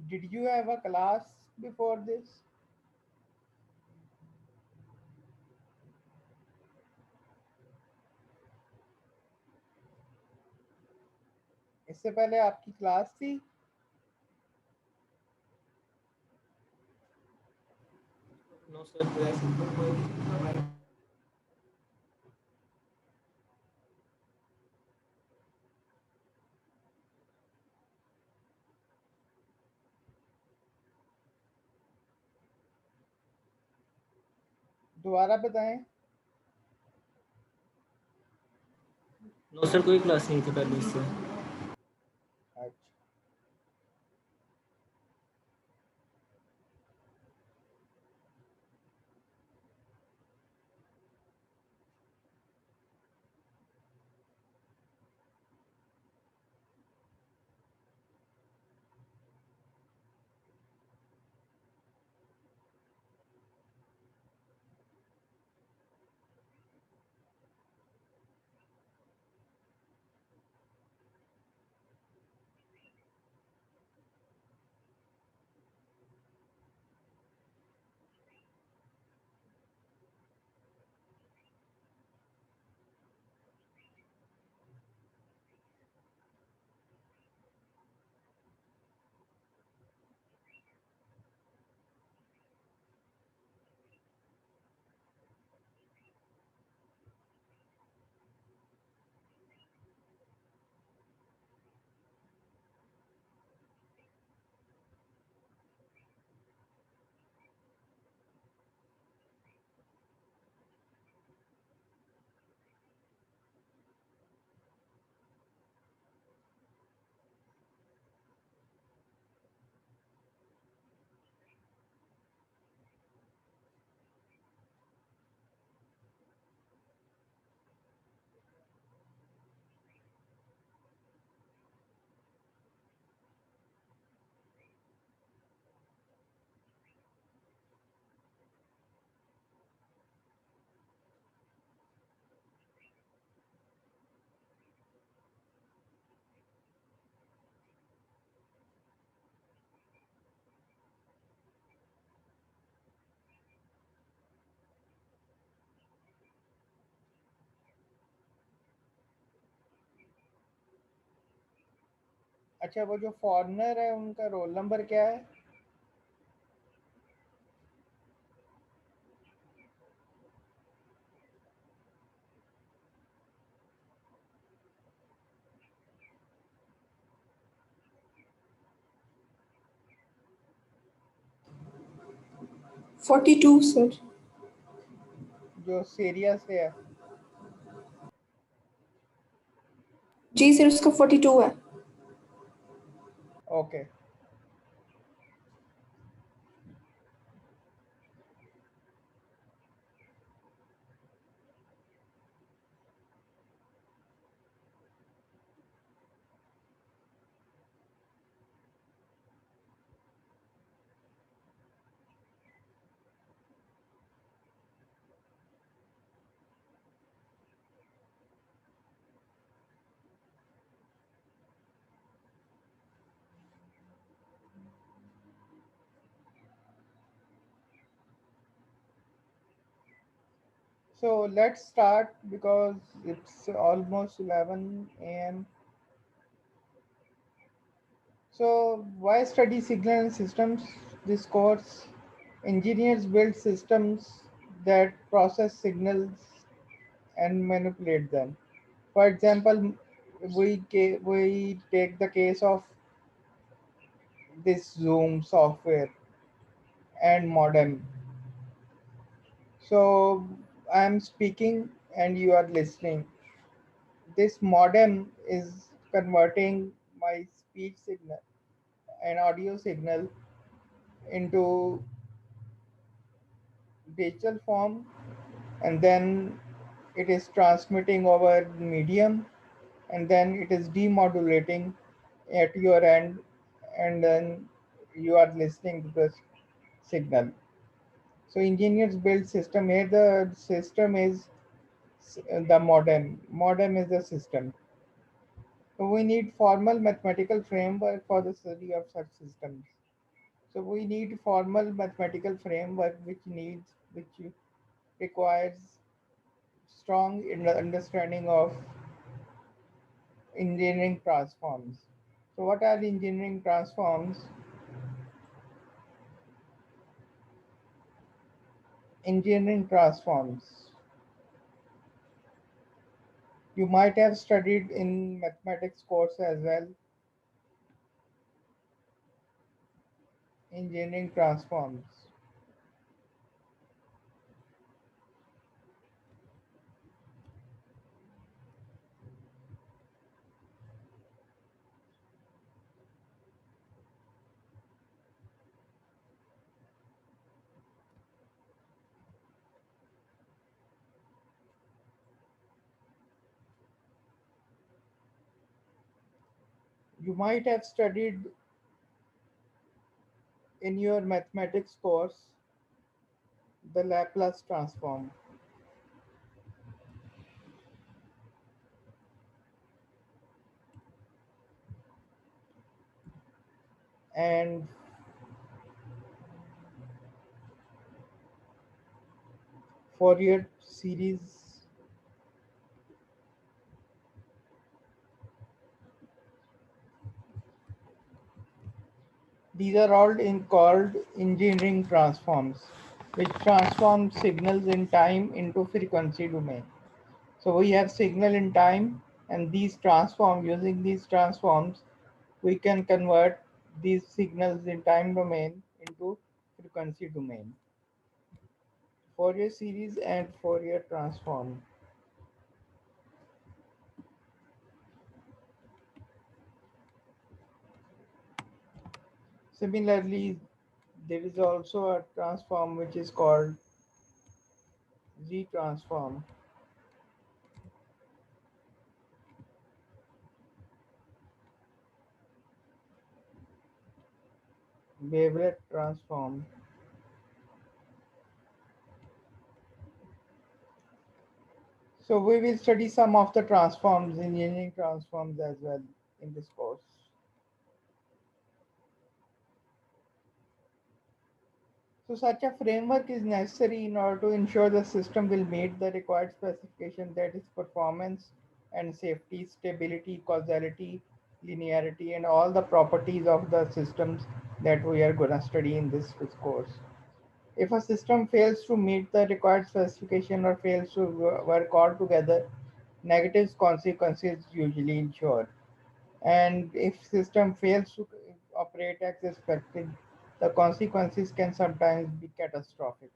Did you have a class before this? इससे पहले आपकी क्लास थी? No, sir. दोबारा बताएं। नो सर, कोई क्लास नहीं थी पहले इससे। अच्छा। अच्छा, वो जो फॉरेनर है उनका रोल नंबर क्या है? Forty two sir. जो सीरिया से है? जी सर, उसका 42 है। Okay. So let's start because it's almost 11 a.m. So why study signal and systems? This course, engineers build systems that process signals and manipulate them. For example, we take the case of this Zoom software and modem. So I'm speaking and you are listening. This modem is converting my speech signal and audio signal into digital form, and then it is transmitting over medium, and then it is demodulating at your end, and then you are listening to the signal. So engineers build system. Here the system is the modem. Modem is the system. So we need formal mathematical framework for the study of such systems. So we need formal mathematical framework which requires strong understanding of engineering transforms. So what are the engineering transforms? Engineering transforms. You might have studied in mathematics course as well. Engineering transforms. You might have studied in your mathematics course the Laplace transform. And Fourier series. These are all called engineering transforms, which transform signals in time into frequency domain. So we have signal in time, and using these transforms, we can convert these signals in time domain into frequency domain. Fourier series and Fourier transform. Similarly, there is also a transform which is called Z transform, wavelet transform. So we will study some of the transforms, engineering transforms as well in this course. So such a framework is necessary in order to ensure the system will meet the required specification, that is performance and safety, stability, causality, linearity, and all the properties of the systems that we are going to study in this course. If a system fails to meet the required specification or fails to work all together, negative consequences usually ensure. And if system fails to operate as expected, the consequences can sometimes be catastrophic.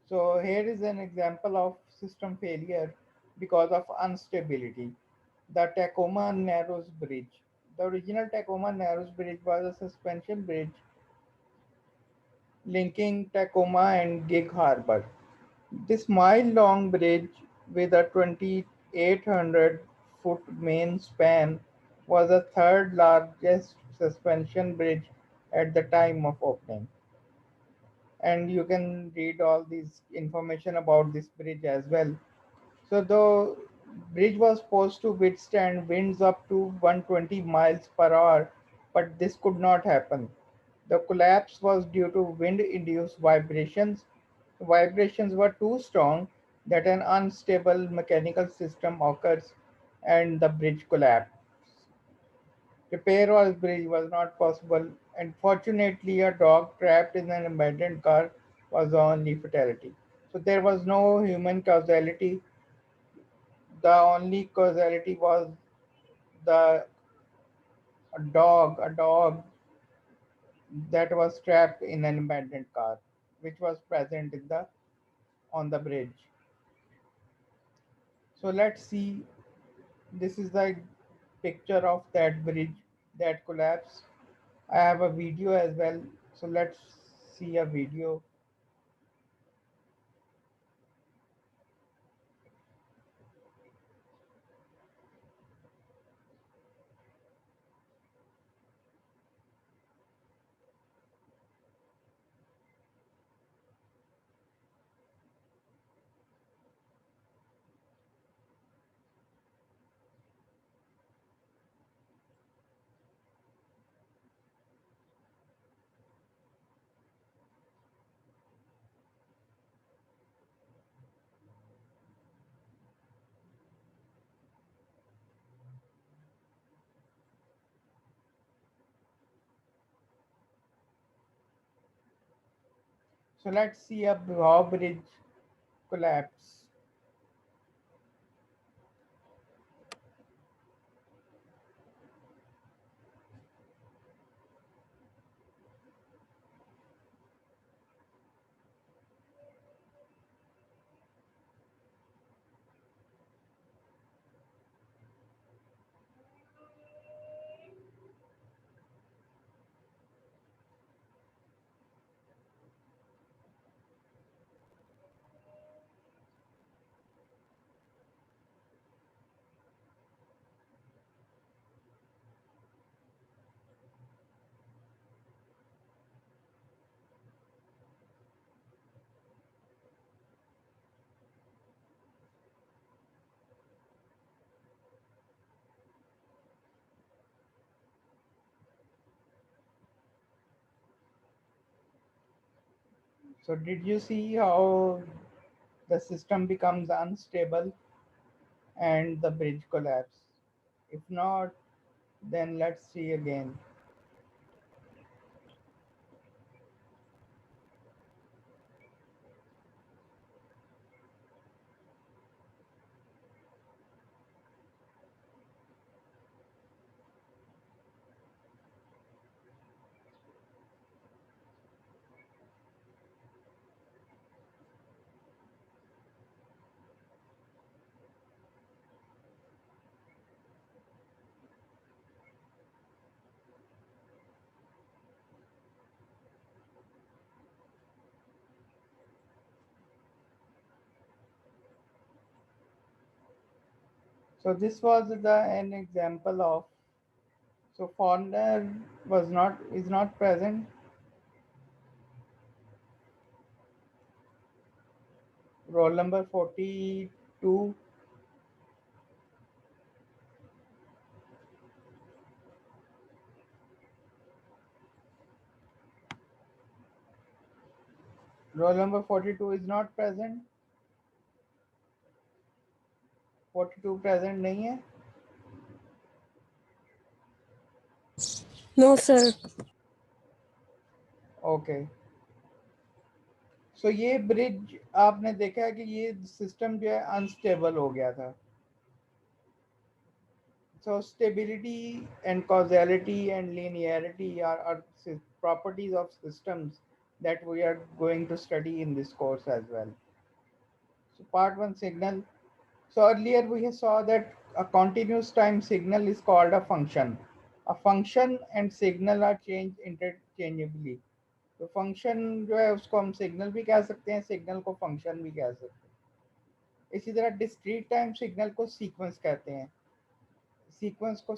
So here is an example of system failure because of instability. The Tacoma Narrows Bridge. The original Tacoma Narrows Bridge was a suspension bridge linking Tacoma and Gig Harbor. This mile-long bridge with a 2,800-foot main span was the third largest suspension bridge at the time of opening. And you can read all this information about this bridge as well. So the bridge was supposed to withstand winds up to 120 miles per hour, but this could not happen. The collapse was due to wind-induced vibrations. The vibrations were too strong that an unstable mechanical system occurs and the bridge collapsed. Repair of the bridge was not possible, and fortunately, a dog trapped in an abandoned car was the only fatality. So there was no human causality. The only causality was the a dog that was trapped in an abandoned car, which was present in the on the bridge. So let's see. This is the picture of that bridge that collapsed. I have a video as well. So let's see a video. So let's see how bridge collapse. So did you see how the system becomes unstable and the bridge collapse? If not, then let's see again. So this was an example of, so foreigner is not present. Roll number 42. Roll number 42 is not present. 42 present नहीं है. No, sir. Okay. So ये bridge आपने देखा है कि ये system जो है अनस्टेबल हो गया था. So stability and causality and linearity are properties of systems that we are going to study in this course as well. So part 1, signal. So earlier we saw that a continuous time signal is called a function. A function and signal are changed interchangeably. तो function जो है उसको हम signal भी कह सकते हैं, signal को फंक्शन भी कह सकते हैं. इसी तरह डिस्क्रीट टाइम सिग्नल को सीक्वेंस कहते हैं. सीक्वेंस को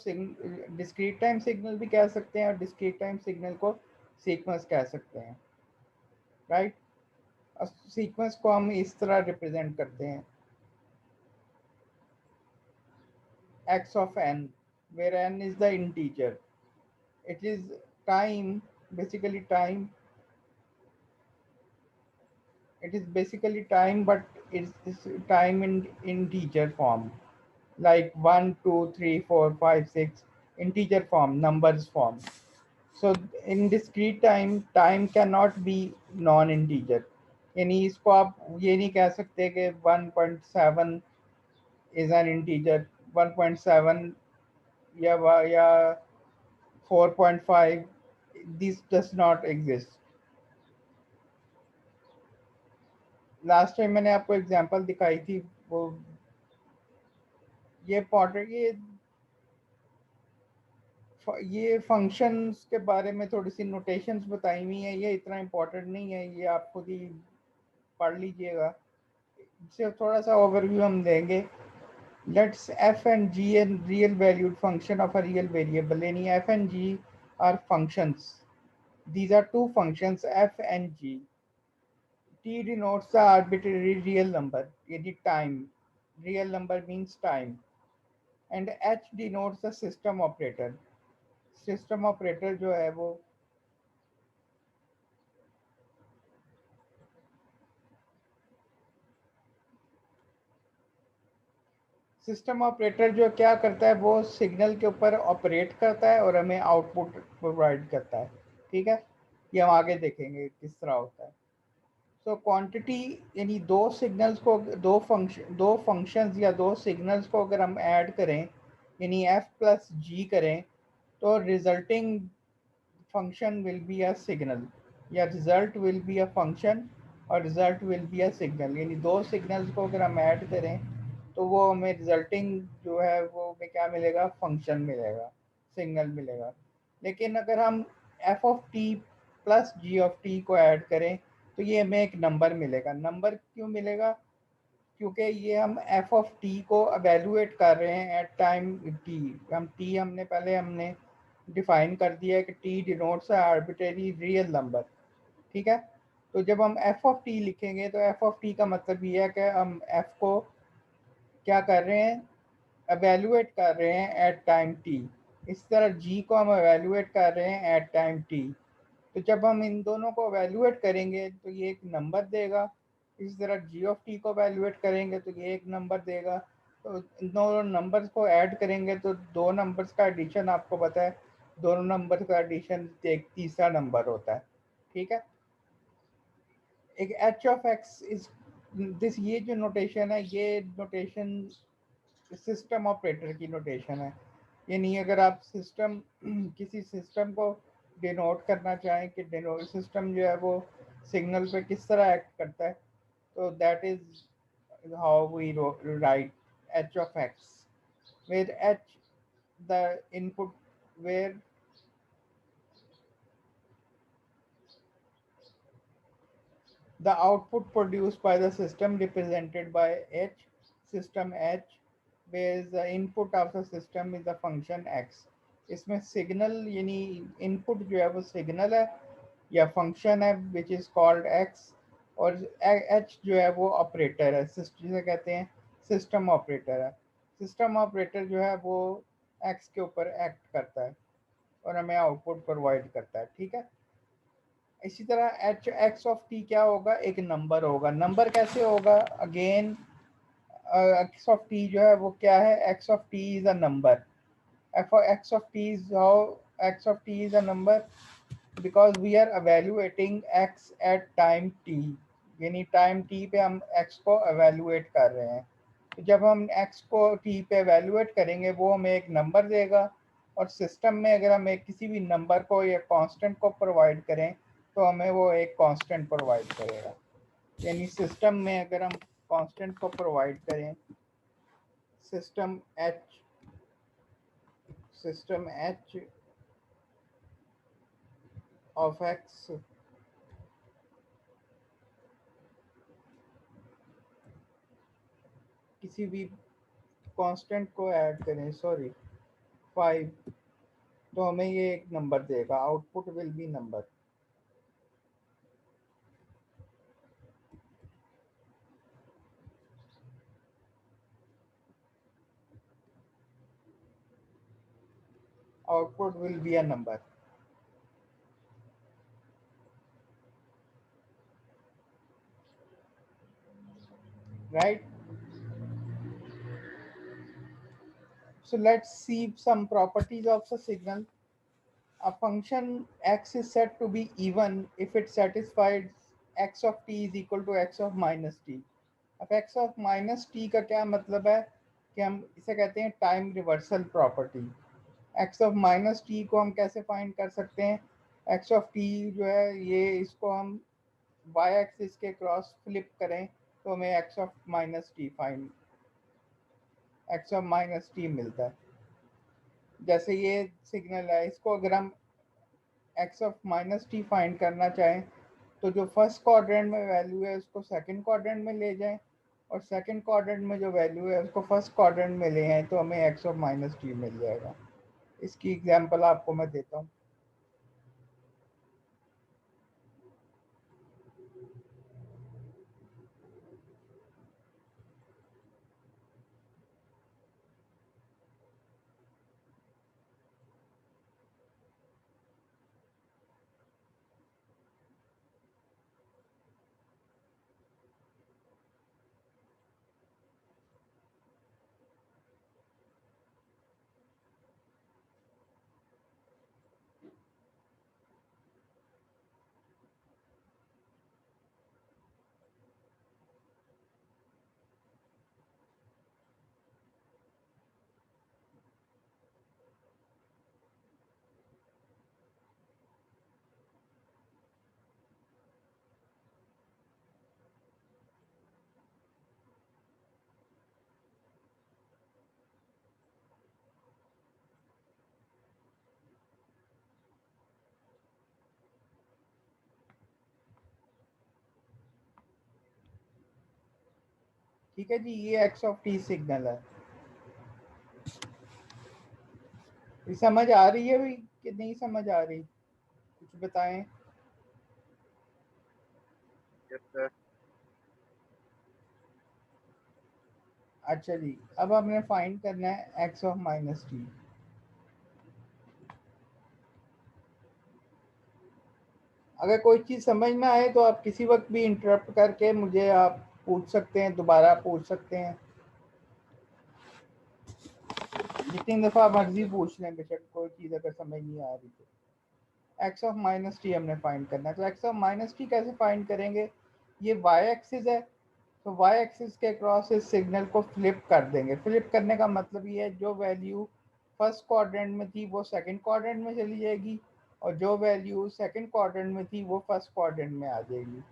डिस्क्रीट टाइम सिग्नल भी कह सकते हैं और डिस्क्रीट टाइम सिग्नल को सीक्वेंस कह सकते हैं, राइट. सीक्वेंस को हम इस तरह रिप्रेजेंट करते हैं, x of n, where n is the integer. It is time, basically time. It is basically time, but it's time in integer form, like 1, 2, 3, 4, 5, 6, integer form, numbers form. So in discrete time, time cannot be non-integer. यानी इसको आप ये नहीं कह सकते कि 1.7 is an integer, 1.7 या 4.5, this does not exist. Last time मैंने आपको एग्जांपल दिखाई थी, वो ये इंपॉर्टेंट, ये फंक्शंस के बारे में थोड़ी सी नोटेशंस बताई हुई हैं. ये इतना इम्पोर्टेंट नहीं है, ये आप खुद ही पढ़ लीजिएगा. इससे थोड़ा सा ओवरव्यू हम देंगे. Let's f and g and real valued function of a real variable. यानी f and g are functions. These are two functions, f and g. t denotes the arbitrary real number, यानी time. Real number means time. And h denotes the system operator. System operator जो है वो system operator जो क्या करता है, वो signal के ऊपर ऑपरेट करता है और हमें आउटपुट प्रोवाइड करता है. ठीक है, ये हम आगे देखेंगे किस तरह होता है. तो क्वांटिटी यानी दो फंक्शंस या दो सिग्नल्स को अगर हम ऐड करें यानी f प्लस जी करें तो resulting function will be a signal या result will be a function और result will be a signal यानी दो signals को अगर हम ऐड करें तो वो हमें resulting जो है वो हमें क्या मिलेगा, function मिलेगा, signal मिलेगा। लेकिन अगर हम f of t plus g of t को ऐड करें तो ये हमें एक नंबर मिलेगा। नंबर क्यों मिलेगा? क्योंकि ये हम f of t को एवेलुएट कर रहे हैं एट टाइम t। हम t हमने डिफाइन कर दिया है कि t denotes arbitrary real number, ठीक है। तो जब हम f of t लिखेंगे तो f of t का मतलब ये है कि हम f को क्या कर रहे हैं, एवेलुएट कर रहे हैं एट टाइम t। इस तरह g को हम एवेलुएट कर रहे हैं एट टाइम t। तो जब हम इन दोनों को एवेलुएट करेंगे तो ये एक नंबर देगा। इस तरह g of t को एवेलुएट करेंगे तो ये एक नंबर देगा। तो इन दोनों नंबर्स को ऐड करेंगे तो दो नंबर्स का एडिशन आपको पता है, दोनों नंबर का एडिशन एक तीसरा नंबर होता है, ठीक है। एक H of x is this, ये जो नोटेशन है ये नोटेशन सिस्टम ऑपरेटर की नोटेशन है। यानी अगर आप सिस्टम किसी सिस्टम को डिनोट करना चाहें कि सिस्टम जो है वो सिग्नल पे किस तरह एक्ट करता है, तो that is how we write h of x, where h the input, where the output produced by the system represented by h, system h, where the input of the system is the function x। इसमें signal यानी input जो है वो signal है या function है which is called x, और h जो है वो ऑपरेटर है, जिसे कहते हैं सिस्टम ऑपरेटर है। सिस्टम ऑपरेटर जो है वो x के ऊपर एक्ट करता है और हमें आउटपुट प्रोवाइड करता है, ठीक है। इसी तरह एच एक्स ऑफ टी क्या होगा, एक नंबर होगा। नंबर कैसे होगा? अगेन एक्स ऑफ टी जो है वो क्या है, x of t is a number. F x of t is how x of t is a number because we are evaluating x at time t, यानी time t पे हम x को evaluate कर रहे हैं। तो जब हम एक्स को टी पे एवेल्युएट करेंगे वो हमें एक नंबर देगा, और सिस्टम में अगर हम एक किसी भी नंबर को या कांस्टेंट को प्रोवाइड करें तो हमें वो एक कांस्टेंट प्रोवाइड करेगा। यानी सिस्टम में अगर हम कांस्टेंट को प्रोवाइड करें, सिस्टम एच ऑफ एक्स किसी भी कांस्टेंट को ऐड करें, सॉरी 5, तो हमें ये एक नंबर देगा, output will be number. Output will be a number, right? So let's see some properties of the signal. A function x is said to be even if it satisfies x of t is equal to x of minus t। अब x of minus t का क्या मतलब है कि हम इसे कहते हैं time reversal property. x of minus t को हम कैसे फाइंड कर सकते हैं? x of t जो है ये इसको हम y एक्सिस के क्रॉस फ्लिप करें तो हमें x of minus t मिलता है। जैसे ये सिग्नल है, इसको अगर हम x of minus t find करना चाहें तो जो फर्स्ट क्वाड्रेंट में वैल्यू है उसको सेकंड क्वाड्रेंट में ले जाएं, और सेकंड क्वाड्रेंट में जो वैल्यू है उसको फर्स्ट क्वाड्रेंट में ले आए तो हमें x of minus t मिल जाएगा। इसकी एग्जांपल आपको मैं देता हूँ। ठीक है जी, ये एक्स ऑफ टी सिग्नल है। ये समझ आ रही है भाई कि नहीं समझ आ रही? कुछ बताएं। Yes sir. अच्छा जी, अब हमने फाइंड करना है एक्स ऑफ माइनस टी। अगर कोई चीज़ समझ में आए तो आप किसी वक्त भी इंटरप्ट करके मुझे आप पूछ सकते हैं, दोबारा पूछ सकते हैं, जितनी दफ़ा मर्जी पूछ लें, बेशक कोई चीज़ अगर समझ नहीं आ रही तो। एक्स ऑफ माइनस टी हमने फाइंड करना है, तो एक्स ऑफ माइनस टी कैसे फाइंड करेंगे? ये वाई एक्सिस है, तो वाई एक्सिस के क्रॉस इस सिग्नल को फ्लिप कर देंगे। फ्लिप करने का मतलब ये है, जो वैल्यू फर्स्ट क्वाड्रेंट में थी वो सेकंड क्वाड्रेंट में चली जाएगी, और जो वैल्यू सेकंड क्वाड्रेंट में थी वो फर्स्ट क्वाड्रेंट में आ जाएगी।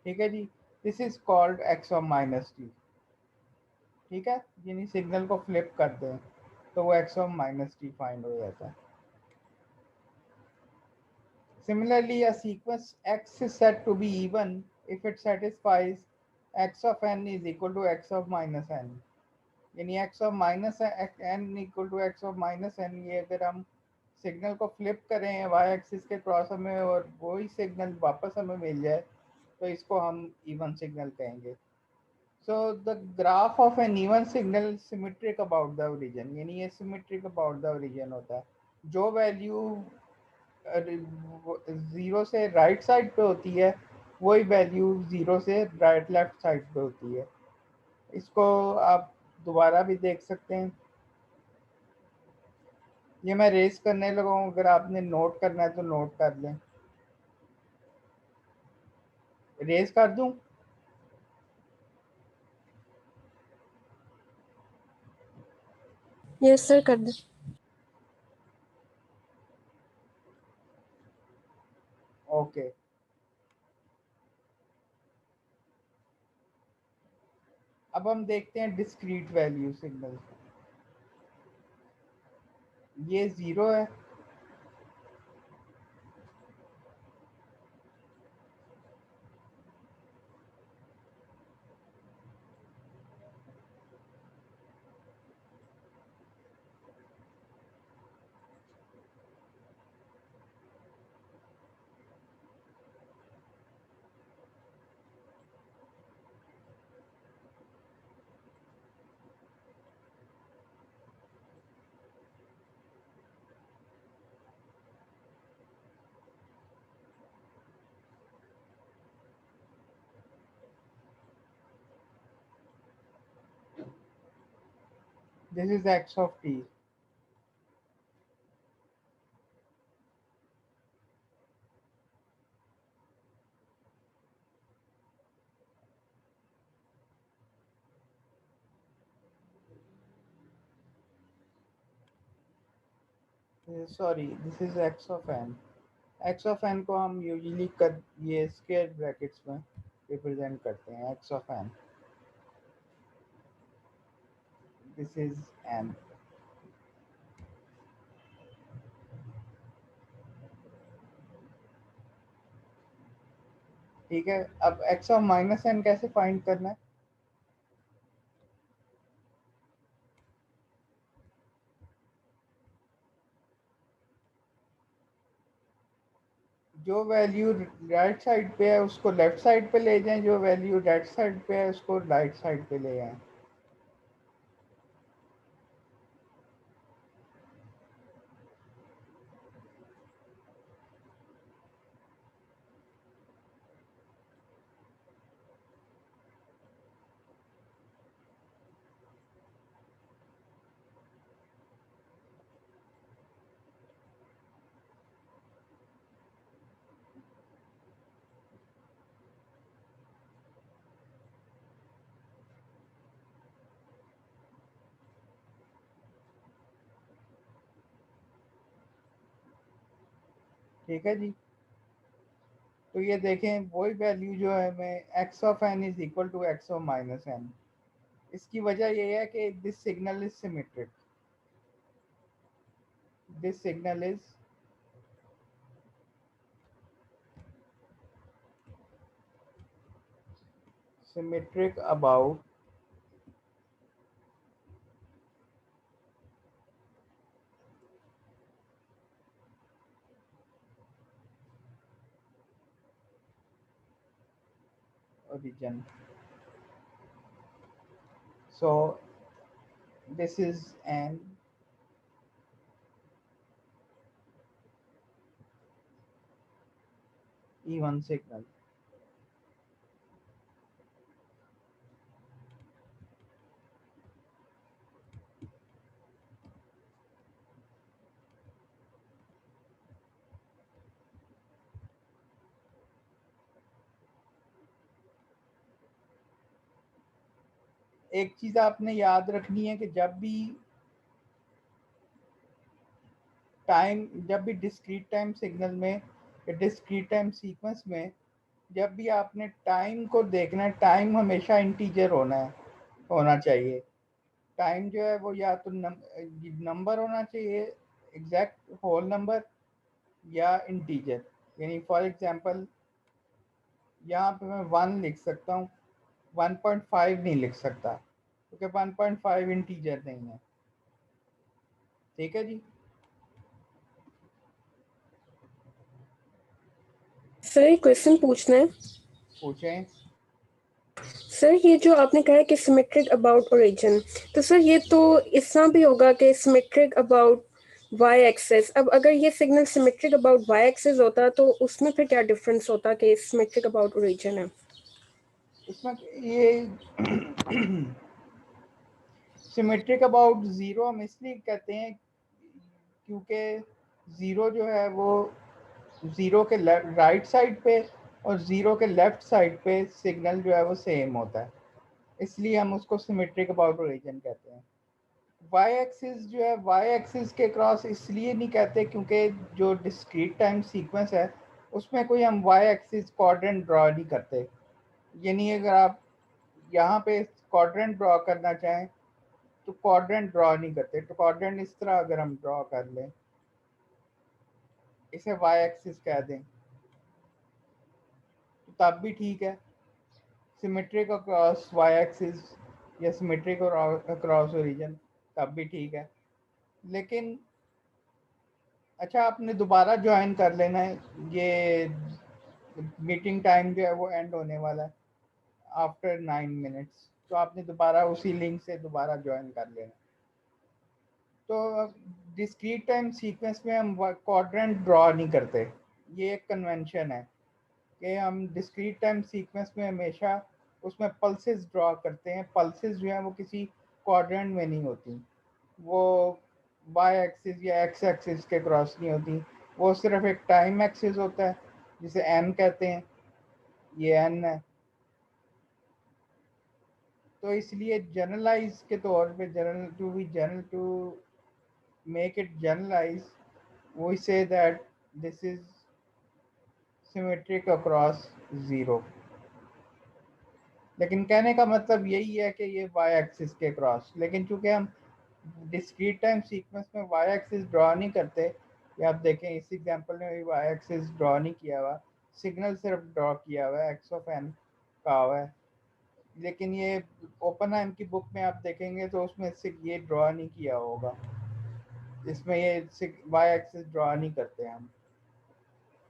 ठीक है जी, this is called x of minus t. ठीक है, यानी सिग्नल को फ्लिप कर दें तो वो x of minus T find हो जाता है। Similarly, a sequence x is said to be even if it satisfies x of n is equal to x of minus n। यानी x of minus n equal to x of minus n, ये अगर हम signal को flip करें y axis के cross में और वही सिग्नल वापस हमें मिल जाए तो इसको हम इवन सिग्नल कहेंगे। So the graph of an even signal symmetric about the origin, यानी ये सिमेट्रिक अबाउट द ओरिजिन होता है। जो वैल्यू ज़ीरो से राइट साइड पे होती है वही वैल्यू ज़ीरो से राइट लेफ्ट साइड पे होती है। इसको आप दोबारा भी देख सकते हैं। ये मैं रेस करने लगा हूँ, अगर आपने नोट करना है तो नोट कर लें। रेस कर दूं? यस सर कर दे। ओके, अब हम देखते हैं डिस्क्रीट वैल्यू सिग्नल। ये ज़ीरो है, this is x of t. Sorry, this is x of n. X of n को हम यूजुअली कर ये स्क्वायर ब्रैकेट्स में रिप्रेजेंट करते हैं, x of n. This is n. ठीक है, अब एक्स ऑफ माइनस एन कैसे फाइंड करना है? जो वैल्यू राइट साइड पे है उसको लेफ्ट साइड पे ले जाएं, जो वैल्यू राइट साइड पे है उसको राइट साइड पे ले आएं। ठीक है जी। तो ये देखें वही वैल्यू जो है हमें x of n is equal to x of minus n। इसकी वजह ये है कि this signal is symmetric, this signal is symmetric about origin. So this is an even signal. एक चीज आपने याद रखनी है कि जब भी डिस्क्रीट टाइम सिग्नल में, डिस्क्रीट टाइम सीक्वेंस में, जब भी आपने टाइम को देखना है, टाइम हमेशा इंटीजर होना चाहिए। टाइम जो है वो या तो नंबर होना चाहिए, एग्जैक्ट होल नंबर, या इंटीजर। यानी फॉर एग्जांपल यहाँ पे मैं 1 लिख सकता हूँ, 1.5 नहीं लिख सकता क्योंकि 1.5 इंटीजर नहीं है। ठीक है जी। सर एक क्वेश्चन पूछना है। पूछें। सर ये जो आपने कहा कि सिमेट्रिक अबाउट ओरिजिन, तो सर ये तो इस तरह भी होगा कि सिमेट्रिक अबाउट वाई एक्सेस। अब अगर ये signal symmetric about y axis होता तो उसमें फिर क्या डिफरेंस होता कि सिमेट्रिक अबाउट ओरिजिन है? इसमें ये सिमेट्रिक अबाउट जीरो हम इसलिए कहते हैं क्योंकि जीरो जो है वो जीरो के राइट साइड पे और जीरो के लेफ्ट साइड पे सिग्नल जो है वो सेम होता है, इसलिए हम उसको सिमेट्रिक अबाउट ओरिजिन कहते हैं। वाई एक्सिस जो है, वाई एक्सिस के क्रॉस इसलिए नहीं कहते क्योंकि जो डिस्क्रीट टाइम सीक्वेंस है उसमें कोई हम वाई एक्सिस क्वाड्रेंट ड्रॉ नहीं करते। यानी अगर आप यहाँ पे क्वाड्रेंट ड्रॉ करना चाहें तो क्वाड्रेंट ड्रॉ नहीं करते। तो क्वाड्रेंट इस तरह अगर हम ड्रॉ कर लें, इसे वाई एक्सिस कह दें, तो तब भी ठीक है। सिमेट्रिक अक्रॉस वाई एक्सिस या सिमेट्रिक अक्रॉस ओरिजिन, तब भी ठीक है। लेकिन अच्छा, आपने दोबारा ज्वाइन कर लेना है, ये मीटिंग टाइम जो है वो एंड होने वाला है आफ्टर 9 मिनट्स, तो आपने दोबारा उसी लिंक से दोबारा ज्वाइन कर लेना। तो डिस्क्रीट टाइम सीक्वेंस में हम क्वाड्रेंट ड्रॉ नहीं करते, ये एक कन्वेंशन है कि हम डिस्क्रीट टाइम सीक्वेंस में हमेशा उसमें पल्सेस ड्रॉ करते हैं। पल्सेस जो है वो किसी क्वाड्रेंट में नहीं होती, वो वाई एक्सिस या एक्स एक्सिस के क्रॉस नहीं होती, वो सिर्फ एक टाइम एक्सिस होता है जिसे एन कहते हैं, ये एन है। तो इसलिए जनरलाइज के तौर पे, general to make it generalise, we say that this is symmetric across zero. लेकिन कहने का मतलब यही है कि ये वाई एक्सिस के क्रॉस, लेकिन चूंकि हम डिस्क्रीट टाइम सीक्वेंस में वाई एक्सिस ड्रॉ नहीं करते, ये आप देखें इस एग्जांपल में भी वाई एक्सिस ड्रॉ नहीं किया हुआ, सिग्नल सिर्फ ड्रॉ किया हुआ है, एक्स ऑफ एन का हुआ है। लेकिन ये ओपनहाइम की बुक में आप देखेंगे तो उसमें से ये ड्रॉ नहीं किया होगा, इसमें ये वाई एक्सिस ड्रॉ नहीं करते हम,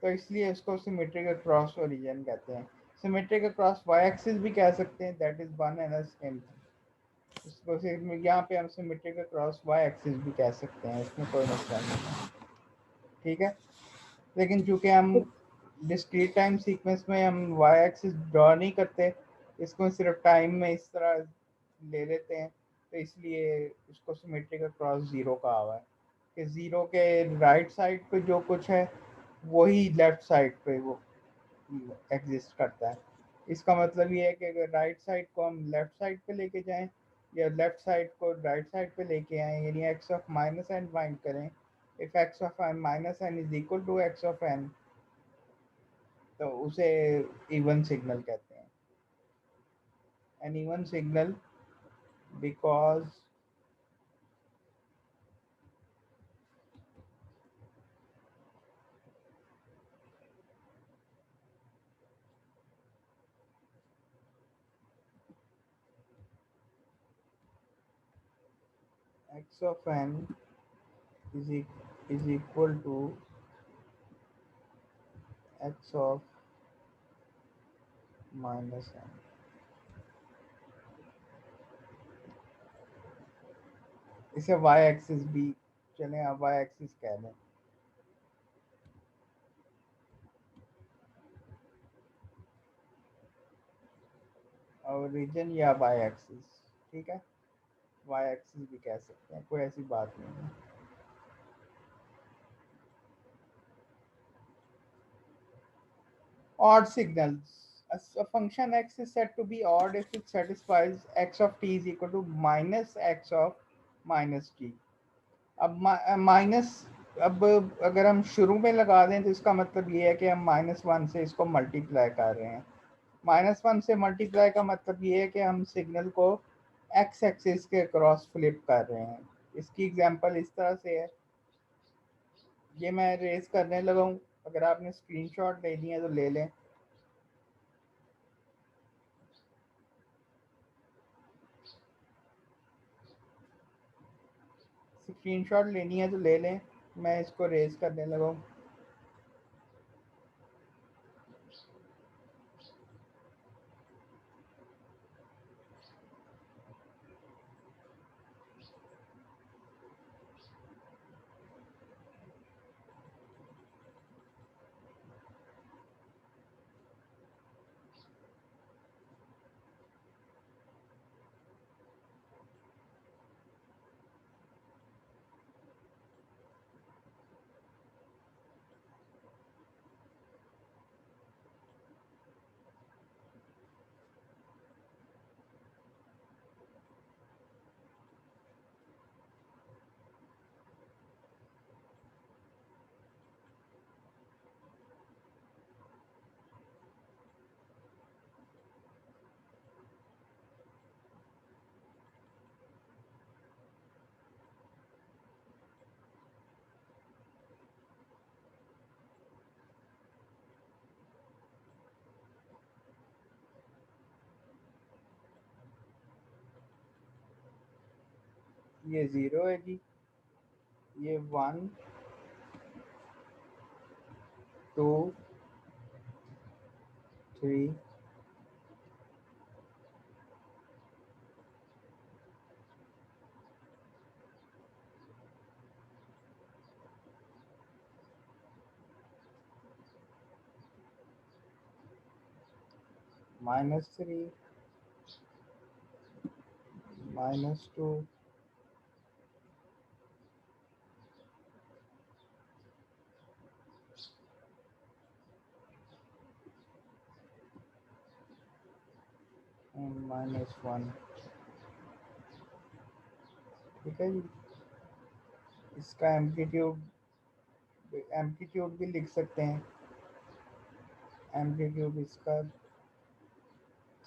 तो इसलिए इसको सिमेट्रिक अक्रॉस ओरिजिन कहते हैं। सिमेट्रिक अक्रॉस वाई एक्सिस भी कह सकते हैं, that is one and same. इसको यहाँ पे हम सिमेट्रिक अक्रॉस वाई एक्सिस भी कह सकते हैं, इसमें कोई मसला नहीं है। ठीक है। लेकिन चूंकि हम डिस्क्रीट टाइम सीक्वेंस में हम वाई एक्सिस ड्रॉ नहीं करते, इसको सिर्फ टाइम में इस तरह ले लेते हैं, तो इसलिए इसको सिमेट्रिक अक्रॉस जीरो कहा हुआ है कि जीरो के राइट साइड पे जो कुछ है वही लेफ्ट साइड पे वो एग्जिस्ट करता है। इसका मतलब ये है कि अगर राइट साइड को हम लेफ्ट साइड पे लेके जाएं या लेफ्ट साइड को राइट साइड पे लेके आए, यानी x of minus n find करें, if x of n minus n is equal to x of n, तो उसे इवन सिग्नल कहते हैं। An even signal because x of n is equal to x of minus n। इसे y axis भी चले, आप y axis कह दें। और रीजन या y एक्सिस, ठीक है, y एक्सिस भी कह सकते हैं, कोई ऐसी बात नहीं है। Odd signals. A function x is said to be odd if it satisfies x of t is equal to minus x of minus t। अब माइनस, अब अगर हम शुरू में लगा दें तो इसका मतलब ये है कि हम -1 से इसको मल्टीप्लाई कर रहे हैं। -1 से मल्टीप्लाई का मतलब ये है कि हम सिग्नल को एक्स एक्सिस के क्रॉस फ्लिप कर रहे हैं। इसकी एग्जांपल इस तरह से है, ये मैं रेस करने लगा हूँ, अगर आपने स्क्रीनशॉट लेनी है तो ले लें। स्क्रीनशॉट लेनी है तो ले लें, मैं इसको रेस करने लगा हूँ। ये 0 है जी, ये 1 2 3 -3 -2 -1। ठीक है जी, इसका एम्पलीट्यूड भी लिख सकते हैं। एम्पलीट्यूड इसका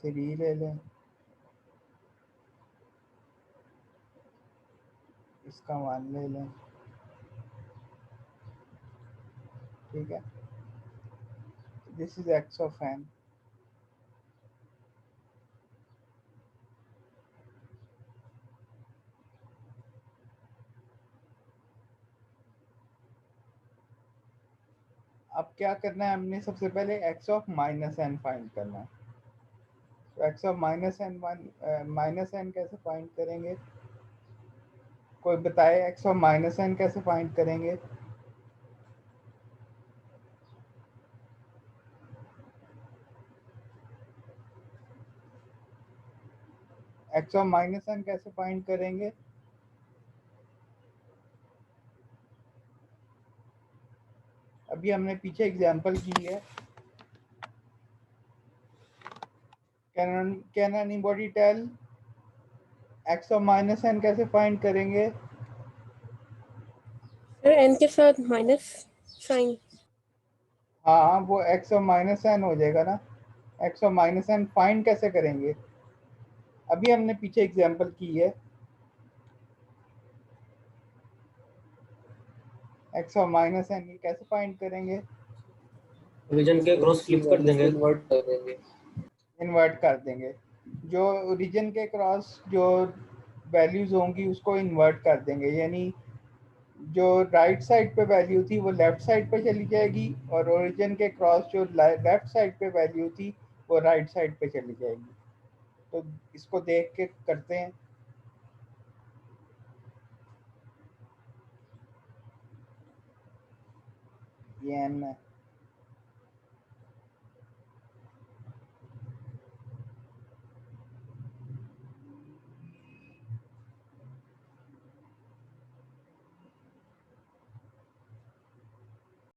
3 ले लें, इसका 1 ले लें, ठीक है। This is x of n। अब क्या करना है, हमने सबसे पहले x of minus n find करना है। तो x ऑफ माइनस n कैसे फाइंड करेंगे? कोई बताए x ऑफ माइनस n कैसे फाइंड करेंगे? x ऑफ माइनस n कैसे फाइंड करेंगे? अभी हमने पीछे एग्जांपल की है। Can anybody tell x of minus n कैसे फाइंड करेंगे? सर एन के साथ माइनस साइन। हाँ, वो एक्स और माइनस एन हो जाएगा ना। एक्स और माइनस एन फाइंड कैसे करेंगे? अभी हमने पीछे एग्जांपल की है। एक्स और माइनस एन ये कैसे फाइंड करेंगे? रीजन के क्रॉस फ्लिप कर देंगे। इन्वर्ट कर देंगे। जो रीजन के क्रॉस जो वैल्यूज होंगी उसको इन्वर्ट कर देंगे, यानी जो राइट साइड पे वैल्यू थी वो लेफ्ट साइड पे चली जाएगी, और ओरिजिन के क्रॉस जो लेफ्ट साइड पे वैल्यू थी वो राइट साइड पे चली जाएगी। तो इसको देख के करते हैं। ये एन है।